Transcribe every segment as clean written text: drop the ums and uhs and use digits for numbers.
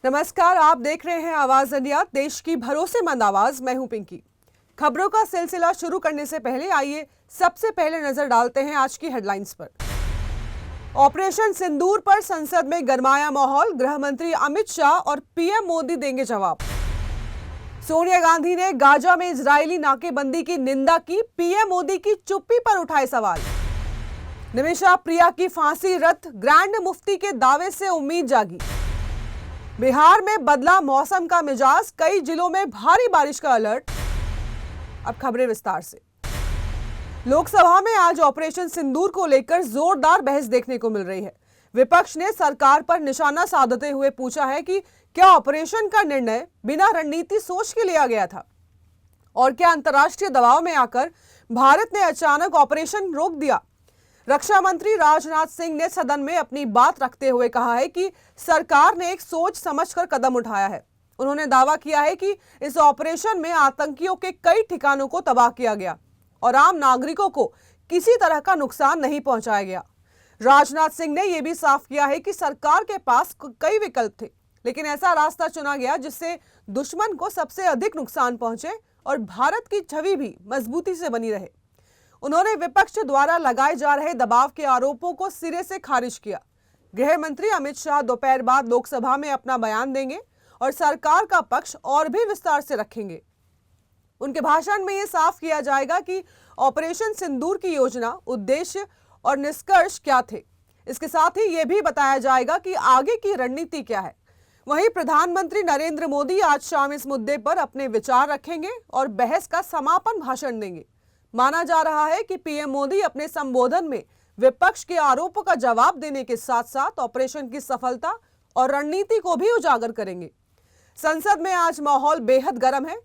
नमस्कार, आप देख रहे हैं आवाज इंडिया, देश की भरोसेमंद आवाज। मैं हूं पिंकी। खबरों का सिलसिला शुरू करने से पहले आइए सबसे पहले नजर डालते हैं आज की हेडलाइंस पर। ऑपरेशन सिंदूर पर संसद में गरमाया माहौल, गृह मंत्री अमित शाह और पीएम मोदी देंगे जवाब। सोनिया गांधी ने गाजा में इजरायली नाकेबंदी की निंदा की, पीएम मोदी की चुप्पी पर उठाए सवाल। निमिषा प्रिया की फांसी रद्द, ग्रैंड मुफ्ती के दावे से उम्मीद जागी। बिहार में बदला मौसम का मिजाज, कई जिलों में भारी बारिश का अलर्ट। अब खबरें विस्तार से। लोकसभा में आज ऑपरेशन सिंदूर को लेकर जोरदार बहस देखने को मिल रही है। विपक्ष ने सरकार पर निशाना साधते हुए पूछा है कि क्या ऑपरेशन का निर्णय बिना रणनीति सोच के लिया गया था और क्या अंतर्राष्ट्रीय दबाव में आकर भारत ने अचानक ऑपरेशन रोक दिया। रक्षा मंत्री राजनाथ सिंह ने सदन में अपनी बात रखते हुए कहा है कि सरकार ने एक सोच समझकर कदम उठाया है। उन्होंने दावा किया है कि इस ऑपरेशन में आतंकियों के कई ठिकानों को तबाह किया गया और आम नागरिकों को किसी तरह का नुकसान नहीं पहुंचाया गया। राजनाथ सिंह ने यह भी साफ किया है कि सरकार के पास कई विकल्प थे, लेकिन ऐसा रास्ता चुना गया जिससे दुश्मन को सबसे अधिक नुकसान पहुंचे और भारत की छवि भी मजबूती से बनी रहे। उन्होंने विपक्ष द्वारा लगाए जा रहे दबाव के आरोपों को सिरे से खारिज किया। गृह मंत्री अमित शाह दोपहर बाद लोकसभा में अपना बयान देंगे और सरकार का पक्ष और भी विस्तार से रखेंगे। उनके भाषण में यह साफ किया जाएगा कि ऑपरेशन सिंदूर की योजना, उद्देश्य और निष्कर्ष क्या थे। इसके साथ ही यह भी बताया जाएगा कि आगे की रणनीति क्या है। वहीं प्रधानमंत्री नरेंद्र मोदी आज शाम इस मुद्दे पर अपने विचार रखेंगे और बहस का समापन भाषण देंगे। माना जा रहा है कि पीएम मोदी अपने संबोधन में विपक्ष के आरोपों का जवाब देने के साथ साथ ऑपरेशन की सफलता और रणनीति को भी उजागर करेंगे। संसद में आज माहौल बेहद गर्म है।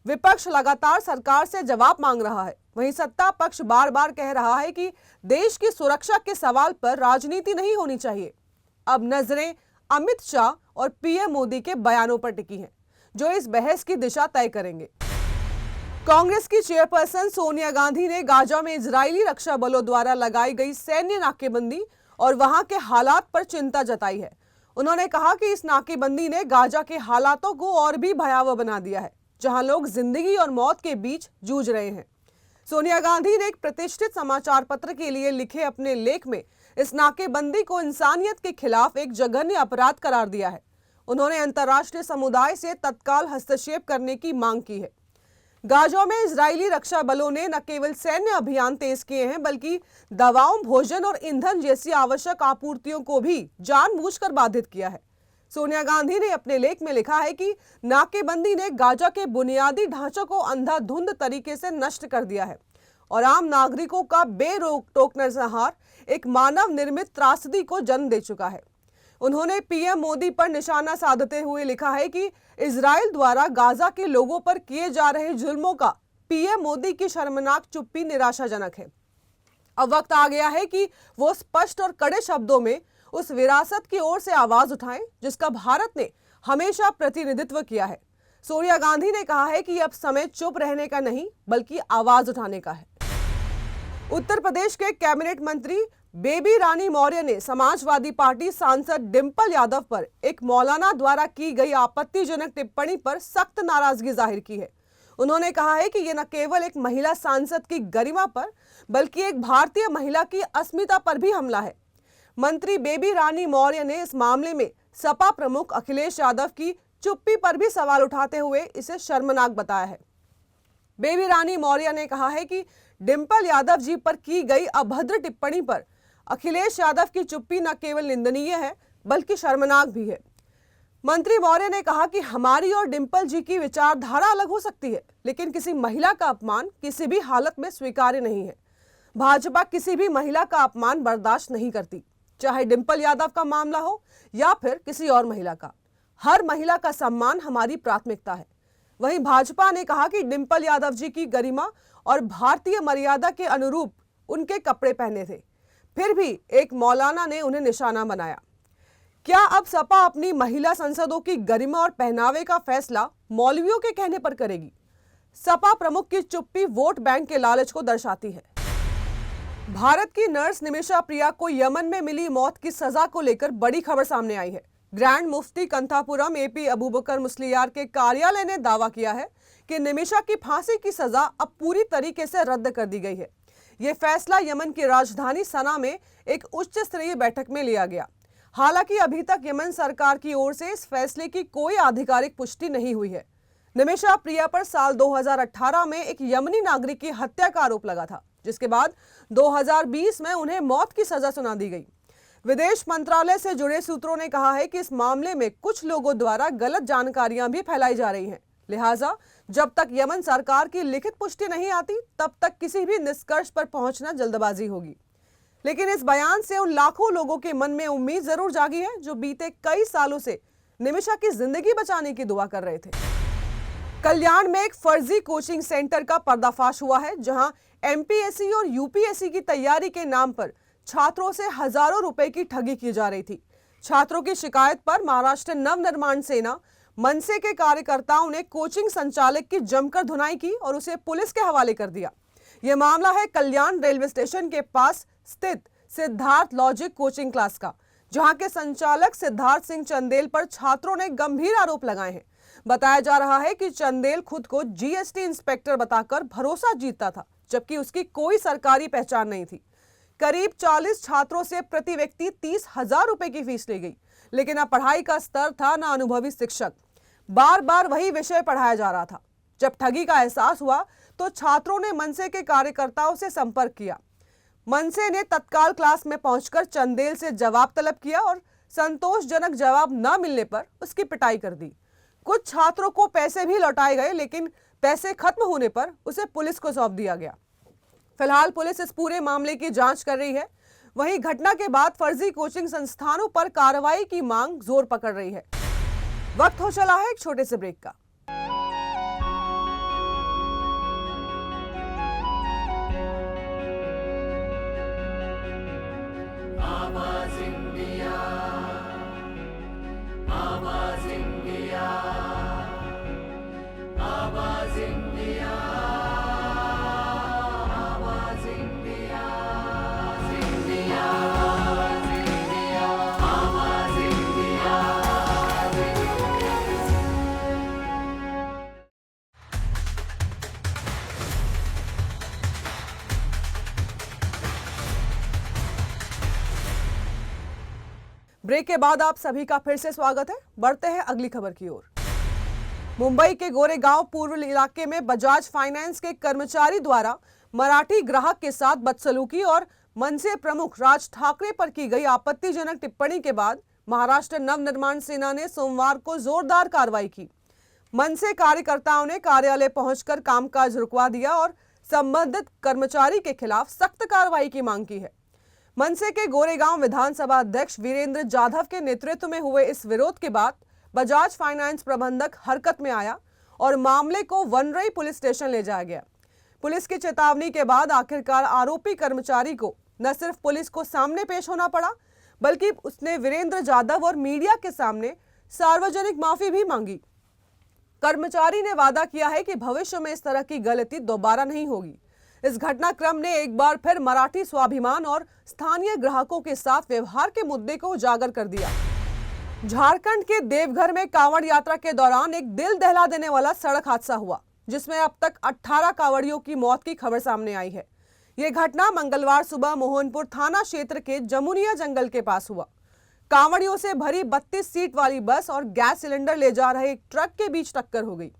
विपक्ष लगातार सरकार से जवाब मांग रहा है, वहीं सत्ता पक्ष बार बार कह रहा है कि देश की सुरक्षा के सवाल पर राजनीति नहीं होनी चाहिए। अब नजरें अमित शाह और पीएम मोदी के बयानों पर टिकी हैं, जो इस बहस की दिशा तय करेंगे। कांग्रेस की चेयरपर्सन सोनिया गांधी ने गाजा में इजरायली रक्षा बलों द्वारा लगाई गई सैन्य नाकेबंदी और वहां के हालात पर चिंता जताई है। उन्होंने कहा कि इस नाकेबंदी ने गाजा के हालातों को और भी भयावह बना दिया है, जहां लोग जिंदगी और मौत के बीच जूझ रहे हैं। सोनिया गांधी ने एक प्रतिष्ठित समाचार पत्र के लिए लिखे अपने लेख में इस नाकेबंदी को इंसानियत के खिलाफ एक जघन्य अपराध करार दिया है। उन्होंने अंतर्राष्ट्रीय समुदाय से तत्काल हस्तक्षेप करने की मांग की है। गाजा में इजरायली रक्षा बलों ने न केवल सैन्य अभियान तेज किए हैं, बल्कि दवाओं, भोजन और ईंधन जैसी आवश्यक आपूर्तियों को भी जानबूझकर बाधित किया है। सोनिया गांधी ने अपने लेख में लिखा है कि नाकेबंदी ने गाजा के बुनियादी ढांचों को अंधाधुंध तरीके से नष्ट कर दिया है और आम नागरिकों का बेरोक टोक नरसंहार एक मानव निर्मित त्रासदी को जन्म दे चुका है। उन्होंने पीएम मोदी पर निशाना साधते हुए लिखा है कि इजराइल द्वारा गाजा के लोगों पर किए जा रहे जुल्मों का पीएम मोदी की शर्मनाक चुप्पी निराशाजनक है। अब वक्त आ गया है कि वो स्पष्ट और कड़े शब्दों में उस विरासत की ओर से आवाज उठाएं जिसका भारत ने हमेशा प्रतिनिधित्व किया है। सोनिया गांधी ने कहा है कि अब समय चुप रहने का नहीं, बल्कि आवाज उठाने का है। उत्तर प्रदेश के कैबिनेट मंत्री बेबी रानी मौर्य ने समाजवादी पार्टी सांसद डिंपल यादव पर एक मौलाना द्वारा की गई आपत्तिजनक टिप्पणी पर सख्त नाराजगी जाहिर की है। उन्होंने कहा है कि यह न केवल एक महिला सांसद की गरिमा पर, बल्कि एक भारतीय महिला की अस्मिता पर भी हमला है। मंत्री बेबी रानी मौर्य ने इस मामले में सपा प्रमुख अखिलेश यादव की चुप्पी पर भी सवाल उठाते हुए इसे शर्मनाक बताया है। बेबी रानी मौर्य ने कहा है कि डिंपल यादव जी पर की गई अभद्र टिप्पणी पर अखिलेश यादव की चुप्पी न केवल निंदनीय है, बल्कि शर्मनाक भी है। मंत्री मौर्य ने कहा कि हमारी और डिंपल जी की विचारधारा अलग हो सकती है, लेकिन किसी महिला का अपमान किसी भी हालत में स्वीकार्य नहीं है। भाजपा किसी भी महिला का अपमान बर्दाश्त नहीं करती, चाहे डिंपल यादव का मामला हो या फिर किसी और महिला का। हर महिला का सम्मान हमारी प्राथमिकता है। वहीं भाजपा ने कहा कि डिंपल यादव जी की गरिमा और भारतीय मर्यादा के अनुरूप उनके कपड़े पहने थे, फिर भी एक मौलाना ने उन्हें निशाना बनाया। क्या अब सपा अपनी महिला सांसदों की गरिमा और पहनावे का फैसला मौलवियों के कहने पर करेगी? सपा प्रमुख की चुप्पी वोट बैंक के लालच को दर्शाती है। भारत की नर्स निमिषा प्रिया को यमन में मिली मौत की सजा को लेकर बड़ी खबर सामने आई है। ग्रैंड मुफ्ती कंथापुरम एपी अबूबकर मुस्लियार के कार्यालय ने दावा किया है कि निमिषा की फांसी की सजा अब पूरी तरीके से रद्द कर दी गई है। यह फैसला यमन की राजधानी सना में एक उच्च स्तरीय बैठक में लिया गया। हालांकि अभी तक यमन सरकार की ओर से इस फैसले की कोई आधिकारिक पुष्टि नहीं हुई है। निमिषा प्रिया पर साल 2018 में एक यमनी नागरिक की हत्या का आरोप लगा था, जिसके बाद 2020 में उन्हें मौत की सजा सुना दी गई। विदेश मंत्रालय से जुड़े सूत्रों ने कहा है कि इस मामले में कुछ लोगों द्वारा गलत जानकारियां भी फैलाई जा रही हैं। लिहाजा जब तक यमन सरकार की लिखित पुष्टि नहीं आती, तब तक किसी भी निष्कर्ष पर पहुंचना जल्दबाजी होगी। लेकिन इस बयान से उन लाखों लोगों के मन में उम्मीद जरूर जागी है जो बीते कई सालों से निमिषा की जिंदगी बचाने की दुआ कर रहे थे। कल्याण में एक फर्जी कोचिंग सेंटर का पर्दाफाश हुआ है, जहां एमपीएससी और यूपीएससी की तैयारी के नाम पर छात्रों से हजारों रुपए की ठगी की जा रही थी। छात्रों की शिकायत पर महाराष्ट्र नवनिर्माण सेना मनसे के कार्यकर्ताओं ने कोचिंग संचालक की जमकर धुनाई की और उसे पुलिस के हवाले कर दिया। यह मामला है कल्याण रेलवे स्टेशन के पास स्थित सिद्धार्थ लॉजिक कोचिंग क्लास का, जहां के संचालक सिद्धार्थ सिंह चंदेल पर छात्रों ने गंभीर आरोप लगाए हैं। बताया जा रहा है कि चंदेल खुद को जीएसटी इंस्पेक्टर बताकर भरोसा जीतता था, जबकि उसकी कोई सरकारी पहचान नहीं थी। करीब 40 छात्रों से प्रति व्यक्ति 30,000 रुपए की फीस ली गई, लेकिन न पढ़ाई का स्तर था न अनुभवी शिक्षक। बार बार वही विषय पढ़ाया जा रहा था। जब ठगी का एहसास हुआ तो छात्रों ने मनसे के कार्यकर्ताओं से संपर्क किया। मनसे ने तत्काल क्लास में पहुंचकर चंदेल से जवाब तलब किया और संतोषजनक जवाब न मिलने पर उसकी पिटाई कर दी। कुछ छात्रों को पैसे भी लौटाए गए, लेकिन पैसे खत्म होने पर उसे पुलिस को सौंप दिया गया। फिलहाल पुलिस इस पूरे मामले की जांच कर रही है। वहीं घटना के बाद फर्जी कोचिंग संस्थानों पर कार्रवाई की मांग जोर पकड़ रही है। वक्त हो चला है एक छोटे से ब्रेक का। आवाज इंडिया, आवाज इंडिया, आवाज इंडिया, आवाज इंडिया, इंडिया, इंडिया, आवाज इंडिया। ब्रेक के बाद आप सभी का फिर से स्वागत है। बढ़ते हैं अगली खबर की ओर। मुंबई के गोरेगांव पूर्व इलाके में बजाज फाइनेंस के कर्मचारी द्वारा मराठी ग्राहक के साथ बदसलूकी और मनसे प्रमुख राज ठाकरे पर की गई आपत्तिजनक टिप्पणी के बाद महाराष्ट्र नवनिर्माण सेना ने सोमवार को जोरदार कार्रवाई की। मनसे कार्यकर्ताओं ने कार्यालय पहुंचकर कामकाज रुकवा दिया और संबंधित कर्मचारी के खिलाफ सख्त कार्रवाई की मांग की है। मनसे के गोरेगांव विधानसभा अध्यक्ष वीरेंद्र जाधव के नेतृत्व में हुए इस विरोध के बाद बजाज फाइनेंस प्रबंधक हरकत में आया और मामले को वनरई पुलिस स्टेशन ले जाया गया। पुलिस की चेतावनी के बाद आखिरकार आरोपी कर्मचारी को न सिर्फ पुलिस को सामने पेश होना पड़ा, बल्कि उसने वीरेंद्र जाधव और मीडिया के सामने सार्वजनिक माफी भी मांगी। कर्मचारी ने वादा किया है कि भविष्य में इस तरह की गलती दोबारा नहीं होगी। इस घटनाक्रम ने एक बार फिर मराठी स्वाभिमान और स्थानीय ग्राहकों के साथ व्यवहार के मुद्दे को उजागर कर दिया। झारखंड के देवघर में कांवड़ यात्रा के दौरान एक दिल दहला देने वाला सड़क हादसा हुआ, जिसमें अब तक 18 कांवड़ियों की मौत की खबर सामने आई है। यह घटना मंगलवार सुबह मोहनपुर थाना क्षेत्र के जमुनिया जंगल के पास हुआ। कांवड़ियों से भरी 32 सीट वाली बस और गैस सिलेंडर ले जा रहे एक ट्रक के बीच टक्कर हो गई।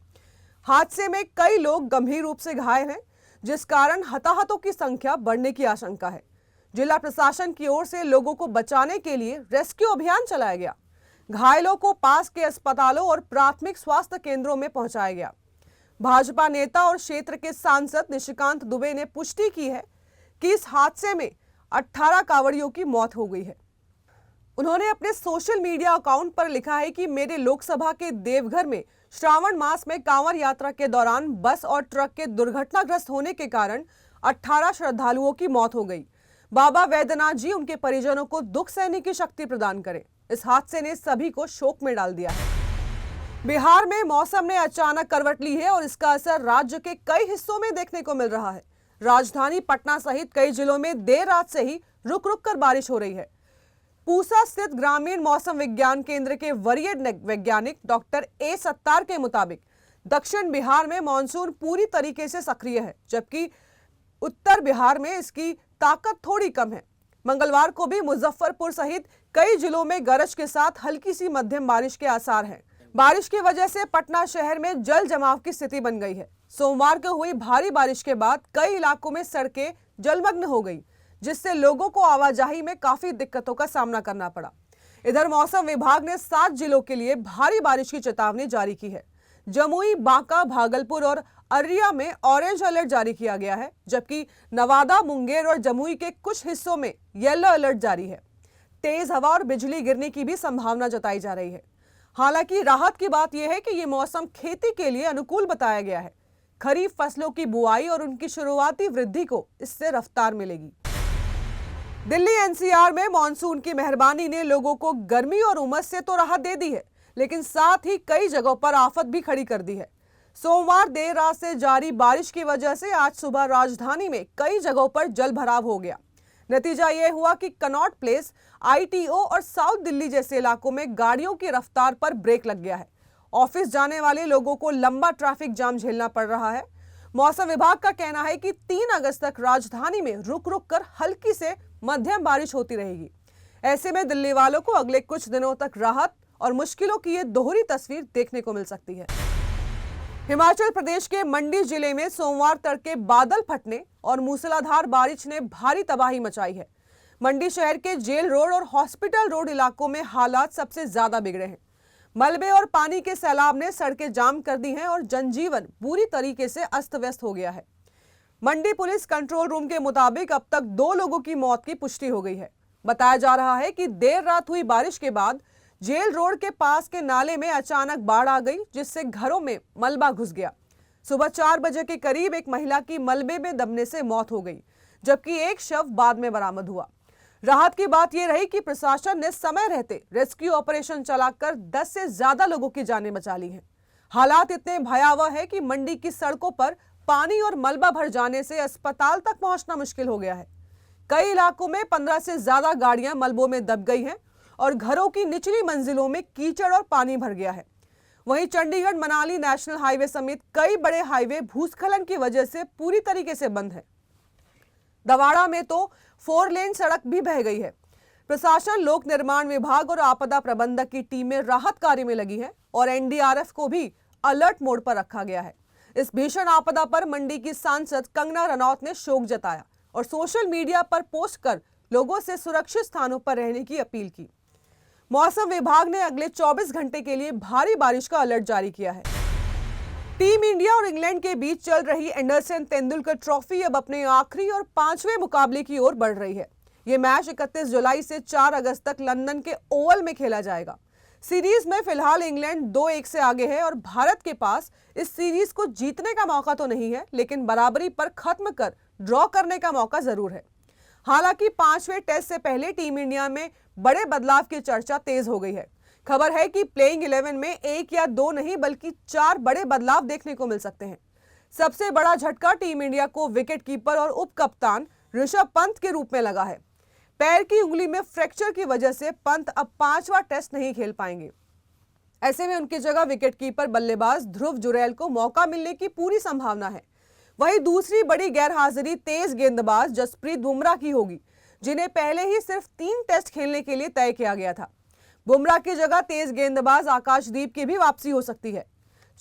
हादसे में कई लोग गंभीर रूप से घायल हैं, जिस कारण हताहतों की संख्या बढ़ने की आशंका है। जिला प्रशासन की ओर से लोगों को बचाने के लिए रेस्क्यू अभियान चलाया गया। घायलों को पास के अस्पतालों और प्राथमिक स्वास्थ्य केंद्रों में पहुंचाया गया। भाजपा नेता और क्षेत्र के सांसद निशिकांत दुबे ने पुष्टि की है कि इस हादसे में 18 कांवड़ियों की मौत हो गई है। उन्होंने अपने सोशल मीडिया अकाउंट पर लिखा है कि मेरे लोकसभा के देवघर में श्रावण मास में कांवड़ यात्रा के दौरान बस और ट्रक के दुर्घटनाग्रस्त होने के कारण 18 श्रद्धालुओं की मौत हो गई। बाबा वैद्यनाथ जी उनके परिजनों को दुख सहने की शक्ति प्रदान करें। इस हादसे ने सभी को शोक में डाल दिया है। बिहार में मौसम ने अचानक करवट ली है और इसका असर राज्य के कई हिस्सों में देखने को मिल रहा है। राजधानी पटना सहित कई जिलों में देर रात से ही रुक रुक कर बारिश हो रही है। पूसा स्थित ग्रामीण मौसम विज्ञान केंद्र के वरीय वैज्ञानिक डॉक्टर ए सत्तार के मुताबिक दक्षिण बिहार में मानसून पूरी तरीके से सक्रिय है, जबकि उत्तर बिहार में इसकी ताकत थोड़ी कम है। मंगलवार को भी मुजफ्फरपुर सहित कई जिलों में गरज के साथ हल्की सी मध्यम बारिश के आसार हैं। बारिश की वजह से पटना शहर में जल जमाव की स्थिति बन गई है। सोमवार को हुई भारी बारिश के बाद कई इलाकों में सड़कें जलमग्न हो गई, जिससे लोगों को आवाजाही में काफी दिक्कतों का सामना करना पड़ा। इधर मौसम विभाग ने 7 जिलों के लिए भारी बारिश की चेतावनी जारी की है। जमुई, बांका, भागलपुर और अररिया में ऑरेंज अलर्ट जारी किया गया है, जबकि नवादा, मुंगेर और जमुई के कुछ हिस्सों में येलो अलर्ट जारी है। तेज हवा और बिजली गिरने की भी संभावना जताई जा रही है। हालांकि राहत की बात यह है कि ये मौसम खेती के लिए अनुकूल बताया गया है। खरीफ फसलों की बुआई और उनकी शुरुआती वृद्धि को इससे रफ्तार मिलेगी। दिल्ली एनसीआर में मानसून की मेहरबानी ने लोगों को गर्मी और उमस से तो राहत दे दी है, लेकिन साथ ही कई जगहों पर आफत भी खड़ी कर दी है। सोमवार देर रात से जारी बारिश की वजह से आज सुबह राजधानी में कई जगहों पर जल भराव हो गया। नतीजा यह हुआ कि कनॉट प्लेस, आईटीओ और साउथ दिल्ली जैसे इलाकों में गाड़ियों की रफ्तार पर ब्रेक लग गया है। ऑफिस जाने वाले लोगों को लंबा ट्रैफिक जाम झेलना पड़ रहा है। मौसम विभाग का कहना है कि 3 अगस्त तक राजधानी में रुक रुक कर हल्की से मध्यम बारिश होती रहेगी। ऐसे में दिल्ली वालों को अगले कुछ दिनों तक राहत और मुश्किलों की ये दोहरी तस्वीर देखने को मिल सकती है। हिमाचल प्रदेश के मंडी जिले में सोमवार तड़के बादल फटने और मूसलाधार बारिश ने भारी तबाही मचाई है। मंडी शहर के जेल रोड और हॉस्पिटल रोड इलाकों में हालात सबसे ज्यादा बिगड़े हैं। मलबे और पानी के सैलाब ने सड़कें जाम कर दी हैं और जनजीवन पूरी तरीके से अस्त व्यस्त हो गया है। मंडी पुलिस कंट्रोल रूम के मुताबिक अब तक 2 लोगों की मौत की पुष्टि हो गई है। बताया जा रहा है कि देर रात हुई बारिश के बाद जेल रोड के पास के नाले में अचानक बाढ़ आ गई, जिससे घरों में मलबा घुस गया। सुबह 4 बजे के करीब एक महिला की मलबे में दबने से मौत हो गई, जबकि एक शव बाद में बरामद हुआ। राहत की बात यह रही कि प्रशासन ने समय रहते रेस्क्यू ऑपरेशन चलाकर 10 से ज्यादा लोगों की जानें बचा ली हैं। हालात इतने भयावह है कि मंडी की सड़कों पर पानी और मलबा भर जाने से अस्पताल तक पहुंचना मुश्किल हो गया है। कई इलाकों में 15 से ज्यादा गाड़ियां मलबों में दब गई हैं और घरों की निचली मंजिलों में कीचड़ और पानी भर गया है। वहीं चंडीगढ़ मनाली नेशनल हाईवे समेत कई बड़े हाईवे भूस्खलन की वजह से पूरी तरीके से बंद है। दवाड़ा में तो 4 लेन सड़क भी बह गई है। प्रशासन, लोक निर्माण विभाग और आपदा प्रबंधक की टीमें राहत कार्य में लगी है और एनडीआरएफ को भी अलर्ट मोड पर रखा गया है। इस भीषण आपदा पर मंडी की सांसद कंगना रनौत ने शोक जताया और सोशल मीडिया पर पोस्ट कर लोगों से सुरक्षित स्थानों पर रहने की अपील की। मौसम विभाग ने अगले 24 घंटे के लिए भारी बारिश का अलर्ट जारी किया है। टीम इंडिया और इंग्लैंड के बीच चल रही एंडरसन तेंदुलकर ट्रॉफी अब अपने आखिरी और 5वें मुकाबले की ओर बढ़ रही है। यह मैच 31 जुलाई से 4 अगस्त तक लंदन के ओवल में खेला जाएगा। सीरीज में फिलहाल इंग्लैंड 2-1 से आगे है और भारत के पास इस सीरीज को जीतने का मौका तो नहीं है, लेकिन बराबरी पर खत्म कर ड्रॉ करने का मौका जरूर है। हालांकि 5वें टेस्ट से पहले टीम इंडिया में बड़े बदलाव की चर्चा तेज हो गई है। खबर है कि प्लेइंग 11 में 1 या 2 नहीं बल्कि 4 बड़े बदलाव देखने को मिल सकते हैं। सबसे बड़ा झटका टीम इंडिया को विकेट कीपर और उप कप्तान ऋषभ पंत के रूप में लगा है। पैर की उंगली में फ्रैक्चर की वजह से पंत अब 5वां टेस्ट नहीं खेल पाएंगे। ऐसे में उनकी जगह विकेट कीपर बल्लेबाज ध्रुव जुरैल को मौका मिलने की पूरी संभावना है। वहीं दूसरी बड़ी गैरहाजिरी तेज गेंदबाज जसप्रीत बुमराह की होगी, जिन्हें पहले ही सिर्फ 3 टेस्ट खेलने के लिए तय किया गया था। बुमराह की जगह तेज गेंदबाज आकाशदीप की भी वापसी हो सकती है।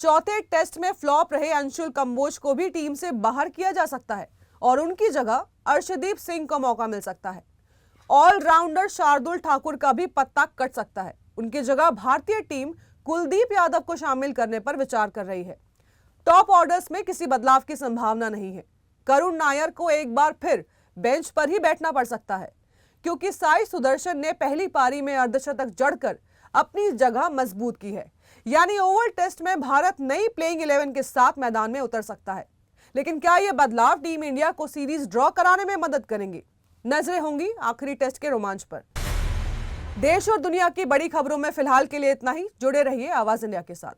चौथे टेस्ट में फ्लॉप रहे अंशुल कंबोज को भी टीम से बाहर किया जा सकता है और उनकी जगह अर्शदीप सिंह को मौका मिल सकता है। ऑलराउंडर शार्दुल ठाकुर का भी पत्ता कट सकता है। उनकी जगह भारतीय टीम कुलदीप यादव को शामिल करने पर विचार कर रही है। टॉप ऑर्डर्स में किसी बदलाव की संभावना नहीं है। करुण नायर को एक बार फिर बेंच पर ही बैठना पड़ सकता है, क्योंकि साई सुदर्शन ने पहली पारी में अर्धशतक जड़कर अपनी जगह मजबूत की है। यानी ओवल टेस्ट में भारत नई प्लेइंग 11 के साथ मैदान में उतर सकता है। लेकिन क्या यह बदलाव टीम इंडिया को सीरीज ड्रॉ कराने में मदद करेंगे? नजरें होंगी आखिरी टेस्ट के रोमांच पर। देश और दुनिया की बड़ी खबरों में फिलहाल के लिए इतना ही। जुड़े रहिए आवाज इंडिया के साथ।